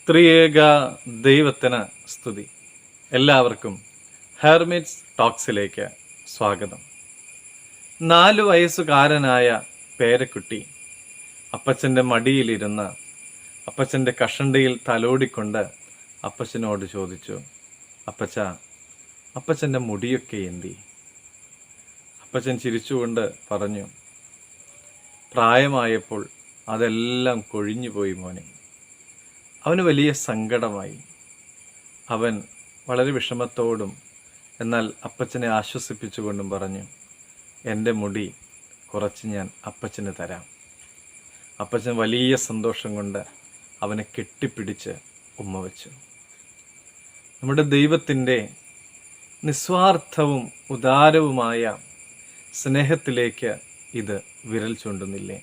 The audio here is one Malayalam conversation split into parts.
ത്രിയേക ദൈവത്തിന് സ്തുതി. എല്ലാവർക്കും ഹെർമിറ്റ്സ് ടോക്സിലേക്ക് സ്വാഗതം. 4 വയസ്സുകാരനായ പേരക്കുട്ടി അപ്പച്ചൻ്റെ മടിയിലിരുന്ന് അപ്പച്ചൻ്റെ കഷണ്ടിയിൽ തലോടിക്കൊണ്ട് അപ്പച്ചനോട് ചോദിച്ചു, അപ്പച്ചൻ്റെ മുടിയൊക്കെ എന്തി? അപ്പച്ചൻ ചിരിച്ചുകൊണ്ട് പറഞ്ഞു, പ്രായമായപ്പോൾ അതെല്ലാം കൊഴിഞ്ഞു പോയി മോനെ. അവന് വലിയ സങ്കടമായി. അവൻ വളരെ വിഷമത്തോടും എന്നാൽ അപ്പച്ചനെ ആശ്വസിപ്പിച്ചുകൊണ്ടും പറഞ്ഞു, എൻ്റെ മുടി കുറച്ച് ഞാൻ അപ്പച്ചന് തരാം. അപ്പച്ചൻ വലിയ സന്തോഷം കൊണ്ട് അവനെ കെട്ടിപ്പിടിച്ച് ഉമ്മ വച്ചു. നമ്മുടെ ദൈവത്തിൻ്റെ നിസ്വാർത്ഥവും ഉദാരവുമായ സ്നേഹത്തിലേക്ക് ഇത് വിരൽ ചൂണ്ടുന്നില്ലേ?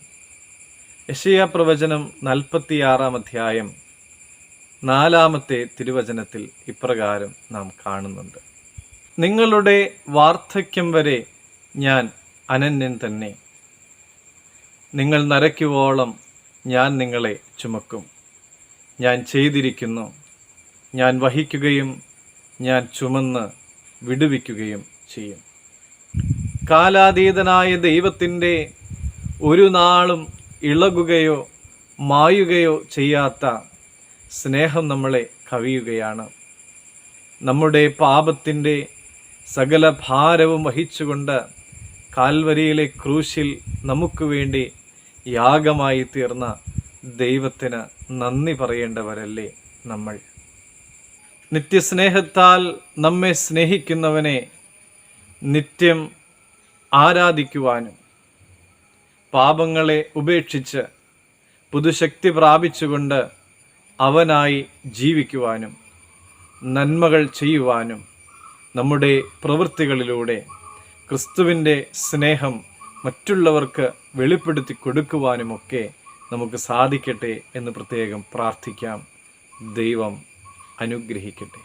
യെശയ്യാ പ്രവചനം 46-ാം അധ്യായം 4-ാമത്തെ തിരുവചനത്തിൽ ഇപ്രകാരം നാം കാണുന്നുണ്ട്: നിങ്ങളുടെ വാർദ്ധക്യം വരെ ഞാൻ അനന്യൻ തന്നെ, നിങ്ങൾ നരയ്ക്കുവോളം ഞാൻ നിങ്ങളെ ചുമക്കും. ഞാൻ ചെയ്തിരിക്കുന്നു, ഞാൻ വഹിക്കുകയും ഞാൻ ചുമന്ന് വിടുവിക്കുകയും ചെയ്യും. കാലാതീതനായ ദൈവത്തിൻ്റെ ഒരു നാളും ഇളകുകയോ മായുകയോ ചെയ്യാത്ത സ്നേഹം നമ്മളെ കവിയുകയാണ്. നമ്മുടെ പാപത്തിൻ്റെ സകല ഭാരവും വഹിച്ചുകൊണ്ട് കാൽവരിയിലെ ക്രൂശിൽ നമുക്ക് വേണ്ടി യാഗമായി തീർന്ന ദൈവത്തിന് നന്ദി പറയേണ്ടവരല്ലേ നമ്മൾ. നിത്യസ്നേഹത്താൽ നമ്മെ സ്നേഹിക്കുന്നവനെ നിത്യം ആരാധിക്കുവാനും പാപങ്ങളെ ഉപേക്ഷിച്ച് പുതുശക്തി പ്രാപിച്ചുകൊണ്ട് അവനായി ജീവിക്കുവാനും നന്മകൾ ചെയ്യുവാനും നമ്മുടെ പ്രവൃത്തികളിലൂടെ ക്രിസ്തുവിൻ്റെ സ്നേഹം മറ്റുള്ളവർക്ക് വെളിപ്പെടുത്തി കൊടുക്കുവാനുമൊക്കെ നമുക്ക് സാധിക്കട്ടെ എന്ന് പ്രത്യേകം പ്രാർത്ഥിക്കാം. ദൈവം അനുഗ്രഹിക്കട്ടെ.